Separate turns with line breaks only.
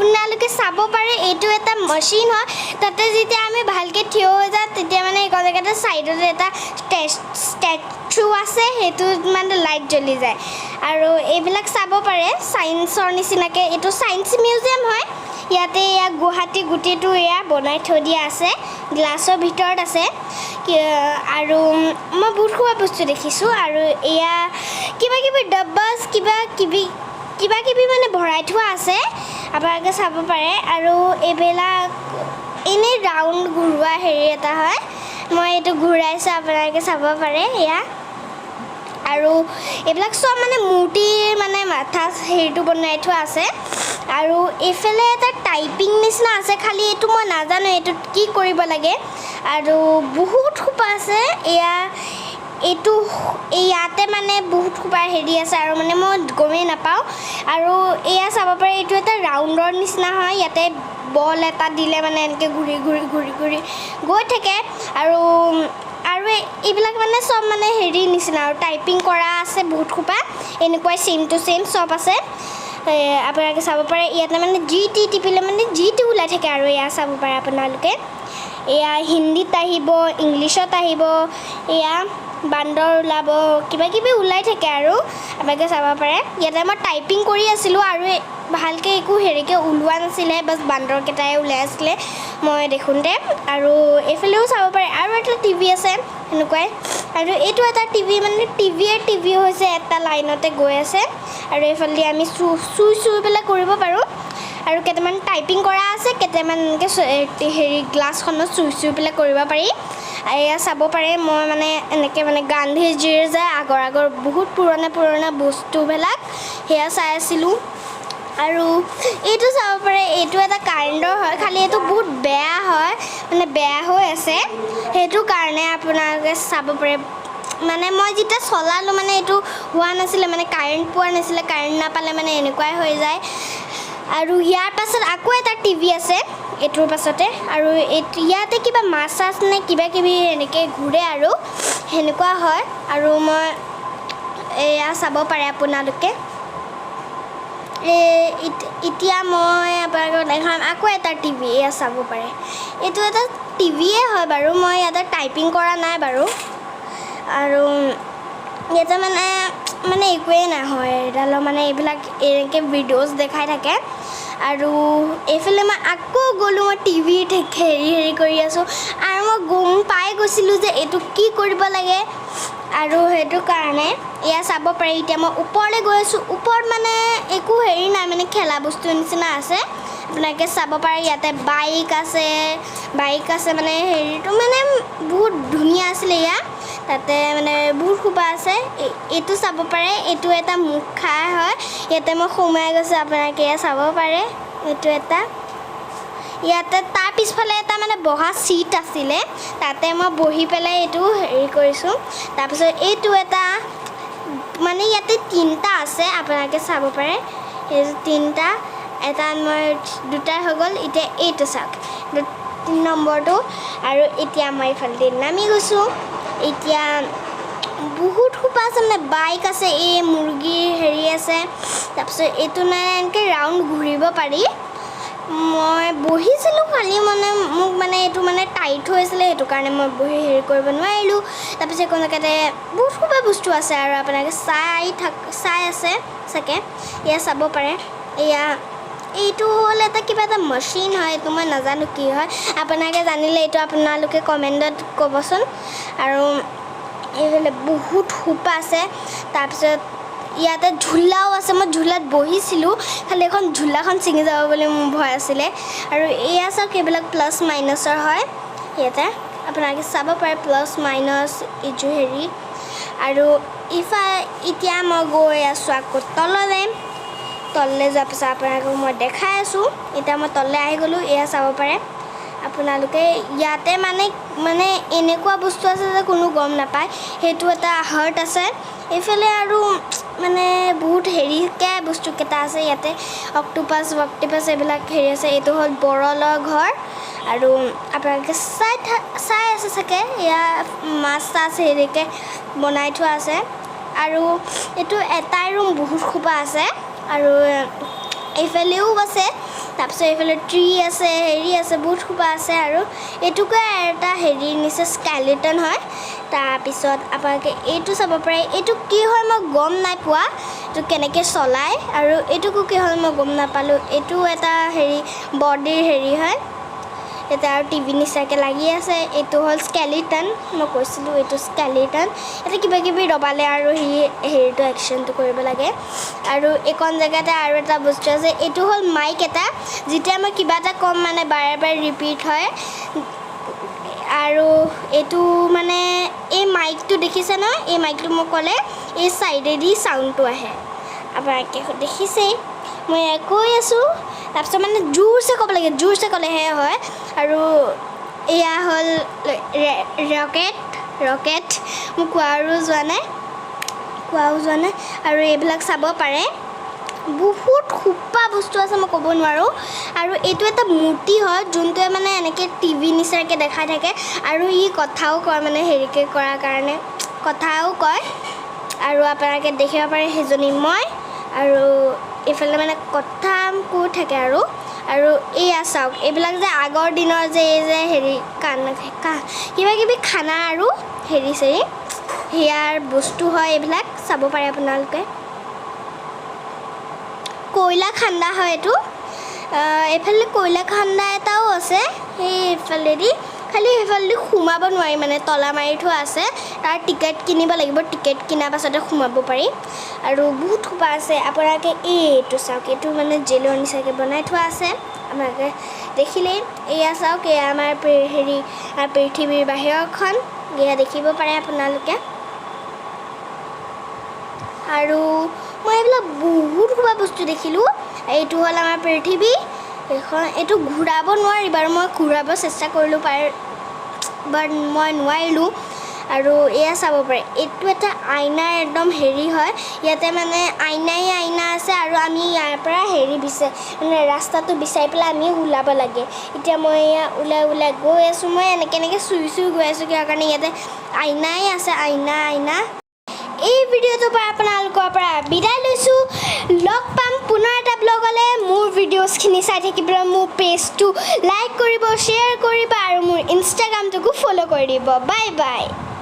আপোনালোকে চাব পাৰে এইটো এটা মেচিন হয় তাতে যেতিয়া আমি ভালকে থিয় হৈ যাওঁ তেতিয়া মানে এই জেগাতে সাইডতে এটা স্ট্যাচু আছে হেতু মানে লাইট জ্বলি যায় আৰু এইবিলাক চাব পাৰে সায়েন্সৰ নিচিনাকে এইটো সায়েন্স মিউজিয়াম হয় ইয়াতে ইয়া গুৱাহাটী গুটিটো ইয়া বনাই থৈ দিয়া আছে গ্লাছৰ ভিতৰত আছে আৰু মই বহুত খুব বস্তু দেখিছোঁ আৰু ইয়া কিবা কিবি ডাব্বাস কিবা কিবি মানে ভৰাই থোৱা আছে আপোনালোকে চাব পাৰে আৰু এইবিলাক এনে ৰাউণ্ড ঘূৰোৱা হেৰি এটা হয় মই এইটো ঘূৰাইছোঁ আপোনালোকে চাব পাৰে ইয়া আৰু এইবিলাক সব মানে মূৰ্তিৰ মানে মাথা হেৰিটো বনাই থোৱা আছে আৰু এইফালে এটা টাইপিং নিচিনা আছে খালি এইটো মই নাজানো এইটো কি কৰিব লাগে আৰু বহুত খুপা আছে এয়া এইটো ইয়াতে মানে বহুত খুপা হেৰি আছে আৰু মানে মই গমেই নাপাওঁ আৰু এয়া চাব পাৰে এইটো এটা ৰাউণ্ডৰ নিচিনা হয় ইয়াতে বল এটা দিলে মানে এনেকৈ ঘূৰি গৈ থাকে আৰু এইবিলাক মানে সব মানে হেৰি নিচিনা আৰু টাইপিং কৰা আছে বহুত খুপা এনেকুৱাই চেম টু চেম সব আছে আপোনালোকে চাব পাৰে ইয়াতে মানে জি টি টিপিলে মানে জি টি ওলাই থাকে আৰু এয়া চাব পাৰে আপোনালোকে এয়া হিন্দীত আহিব ইংলিছত আহিব এয়া বান্দৰ ওলাব কিবা কিবি ওলাই থাকে আৰু আপোনালোকে চাব পাৰে ইয়াতে মই টাইপিং কৰি আছিলোঁ আৰু ভালকৈ একো হেৰিকৈ ওলোৱা নাছিলে বাছ বান্দৰকেইটাই ওলাই আছিলে মই দেখোঁতে আৰু এইফালেও চাব পাৰে আৰু এটা টিভি আছে সেনেকুৱাই আৰু এইটো এটা টিভি মানে টিভি হৈছে এটা লাইনতে গৈ আছে আৰু এইফালে আমি চুই পেলাই কৰিব পাৰোঁ আৰু কেইটামান টাইপিং কৰা আছে কেইটামান এনেকৈ হেৰি গ্লাছখনত চুই পেলাই কৰিব পাৰি এয়া চাব পাৰে মই মানে এনেকৈ মানে গান্ধীজীৰ যে আগৰ বহুত পুৰণা বস্তুবিলাক সেয়া চাই আছিলোঁ আৰু এইটো চাব পাৰে এইটো এটা কাৰেণ্টৰ হয় খালি এইটো বহুত বেয়া হয় মানে বেয়া হৈ আছে সেইটো কাৰণে আপোনালোকে চাব পাৰে মানে মই যেতিয়া চলালোঁ মানে এইটো হোৱা নাছিলে মানে কাৰেণ্ট পোৱা নাছিলে কাৰেণ্ট নাপালে মানে এনেকুৱাই হৈ যায় আৰু ইয়াৰ পাছত আকৌ এটা টিভি আছে এইটোৰ পাছতে আৰু ইয়াতে কিবা মাছ নে কিবা কিবি এনেকৈ ঘূৰে আৰু সেনেকুৱা হয় আৰু মই এয়া চাব পাৰে আপোনালোকে এতিয়া মই আপোনালোকক দেখাম আকৌ এটা টিভি এয়া চাব পাৰে এইটো এটা টিভিয়ে হয় বাৰু মই ইয়াতে টাইপিং কৰা নাই বাৰু আৰু ইয়াতে মানে একোৱেই নহয় এডালৰ মানে এইবিলাক এনেকৈ ভিডিঅ'জ দেখাই থাকে আৰু এইফালে মই আকৌ গ'লোঁ মই টিভিত হেৰি কৰি আছোঁ আৰু মই গম পাই গৈছিলোঁ যে এইটো কি কৰিব লাগে আৰু সেইটো কাৰণে এয়া চাব পাৰে এতিয়া মই ওপৰলৈ গৈ আছোঁ ওপৰত মানে একো হেৰি নাই মানে খেলা বস্তুৰ নিচিনা আছে আপোনালোকে চাব পাৰে ইয়াতে বাইক আছে মানে হেৰিটো মানে বহুত ধুনীয়া আছিলে ইয়াত তাতে মানে বহুত খুবা আছে এইটো চাব পাৰে এইটো এটা মুখা হয় ইয়াতে মই সোমাই গৈছোঁ আপোনালোকে এয়া চাব পাৰে এইটো এটা ইয়াতে তাৰ পিছফালে এটা মানে বহা চিট আছিলে তাতে মই বহি পেলাই এইটো হেৰি কৰিছোঁ তাৰপিছত এইটো এটা মানে ইয়াতে তিনিটা আছে আপোনালোকে চাব পাৰে এই তিনিটা এটা মই দুটা হৈ গ'ল এতিয়া এইটো চাওক 3 নম্বৰটো আৰু এতিয়া মই এইফালে নামি গৈছোঁ এতিয়া বহুত খুব আছে মানে বাইক আছে এই মুৰ্গীৰ হেৰি আছে তাৰপিছত এইটো নাই এনেকৈ ৰাউণ্ড ঘূৰিব পাৰি মই বহিছিলোঁ খালি মানে মোক মানে এইটো মানে টাইট হৈছিলে সেইটো কাৰণে মই বহি হেৰি কৰিব নোৱাৰিলোঁ তাৰপিছত কোনোকাতে বহুত খুব বস্তু আছে আৰু আপোনালোকে চাই আছে চাগে এয়া চাব পাৰে এয়া এইটো হ'ল এটা কিবা এটা মেচিন হয় এইটো মই নাজানো কি হয় আপোনালোকে জানিলে এইটো আপোনালোকে কমেণ্টত ক'বচোন আৰু এইফালে বহুত সোপা আছে তাৰপিছত ইয়াতে ঝুলাও আছে মই ঝুলাত বহিছিলোঁ খালি এখন ঝুলাখন ছিঙি যাব বুলি মোৰ ভয় আছিলে আৰু এয়া চাওক এইবিলাক প্লাছ মাইনাছৰ হয় ইয়াতে আপোনালোকে চাব পাৰে প্লাছ মাইনাছ এইটো হেৰি আৰু এতিয়া মই গৈ আছোঁ আকৌ তললৈ যোৱাৰ পিছত আপোনালোকক মই দেখাই আছোঁ এতিয়া মই তললৈ আহি গ'লোঁ এয়া চাব পাৰে আপোনালোকে ইয়াতে মানে এনেকুৱা বস্তু আছে যে কোনো গম নাপায় সেইটো এটা হাৰ্ট আছে এইফালে আৰু মানে বহুত হেৰিকৈ বস্তুকেইটা আছে ইয়াতে অক্টোপাছ এইবিলাক হেৰি আছে এইটো হ'ল বৰলৰ ঘৰ আৰু আপোনালোকে চাই আছে চাগে ইয়াত মাছ হেৰিকৈ বনাই থোৱা আছে আৰু এইটো এটাই ৰুম বহুত খোপা আছে আৰু এইফালেও আছে তাৰপিছত এইফালে ট্ৰী আছে হেৰি আছে বহুত খোপা আছে আৰু এইটোকে এটা হেৰি নিচে স্কেলেটন হয় তাৰপিছত আপোনালোকে এইটো চাব পাৰে এইটো কি হয় মই গম নাই পোৱা এইটো কেনেকৈ চলায় আৰু এইটোকো কি হয় মই গম নাপালোঁ এইটো এটা হেৰি বডিৰ হেৰি হয় এটা আৰু টিভি নিচাকৈ লাগি আছে এইটো হ'ল স্কেলেটন মই কৈছিলোঁ এইটো স্কেলেটন এটা কিবা কিবি দবালে আৰু হেৰিটো একশ্যনটো কৰিব লাগে আৰু এইকণ জেগাতে আৰু এটা বস্তু আছে এইটো হ'ল মাইক এটা যেতিয়া মই কিবা এটা ক'ম মানে বাৰে বাৰে ৰিপিট হয় আৰু এইটো মানে এই মাইকটো দেখিছে নহয় এই মাইকটো মই ক'লে এই ছাইডেদি চাউণ্ডটো আহে আপোনালোকে দেখিছেই মই কৈ আছোঁ তাৰপিছত মানে জোৰছে ক'ব লাগে জোৰছে ক'লেহে হয় আৰু এয়া হ'ল ৰকেট মোক কোৱাও যোৱা নাই আৰু এইবিলাক চাব পাৰে বহুত খোপা বস্তু আছে মই ক'ব নোৱাৰোঁ আৰু এইটো এটা মূৰ্তি হয় যোনটোৱে মানে এনেকৈ টিভি নিচিনাকৈ দেখাই থাকে আৰু ই কথাও কয় মানে হেৰিকৈ কৰাৰ কাৰণে কথাও কয় আৰু আপোনালোকে দেখিব পাৰে সেইজনী মই আৰু এইফালে মানে কথা কৈ থাকে আৰু এয়া চাওক এইবিলাক যে আগৰ দিনৰ যে এই যে হেৰি কিবা কিবি খানা আৰু হেৰি চেৰি সেয়াৰ বস্তু হয় এইবিলাক চাব পাৰে আপোনালোকে কয়লা খান্দা হয় এইটো এইফালে কয়লা খান্দা এটাও আছে সেইফালেদি খালি সেইফালেদি সোমাব নোৱাৰি মানে তলা মাৰি থোৱা আছে তাৰ টিকেট কিনিব লাগিব টিকেট কিনাৰ পাছতে সোমাব পাৰি আৰু বহুত খোপা আছে আপোনালোকে এইটো চাওক এইটো মানে জেলৰ নিচাকৈ বনাই থোৱা আছে আপোনালোকে দেখিলেই এয়া চাওক এয়া আমাৰ হেৰি পৃথিৱীৰ বাহিৰখন এয়া দেখিব পাৰে আপোনালোকে আৰু মই এইবিলাক বহুত খোপা বস্তু দেখিলোঁ এইটো হ'ল আমাৰ পৃথিৱী এইটো ঘূৰাব নোৱাৰি বাৰু মই ঘূৰাব চেষ্টা কৰিলোঁ বাট মই নোৱাৰিলোঁ আৰু এয়া চাব পাৰে এইটো এটা আইনাৰ একদম হেৰি হয় ইয়াতে মানে আইনা আছে আৰু আমি ইয়াৰ পৰা হেৰি মানে ৰাস্তাটো বিচাৰি পেলাই আমি ওলাব লাগে এতিয়া মই এয়া ওলাই গৈ আছোঁ মই এনেকৈ চুই গৈ আছোঁ কিয় কাৰণে ইয়াতে আইনাই আছে আইনা এই ভিডিঅ'টোৰ পৰা আপোনালোকৰ পৰা বিদায় লৈছোঁ লগ পাম পুনৰ এটা ব্লগলৈ মোৰ ভিডিঅ'ছখিনি চাই থাকিবলৈ মোৰ পেজটো লাইক কৰিব শ্বেয়াৰ কৰিব আৰু মোৰ ইনষ্টাগ্ৰামটোকো ফ'ল' কৰি দিব বাই বাই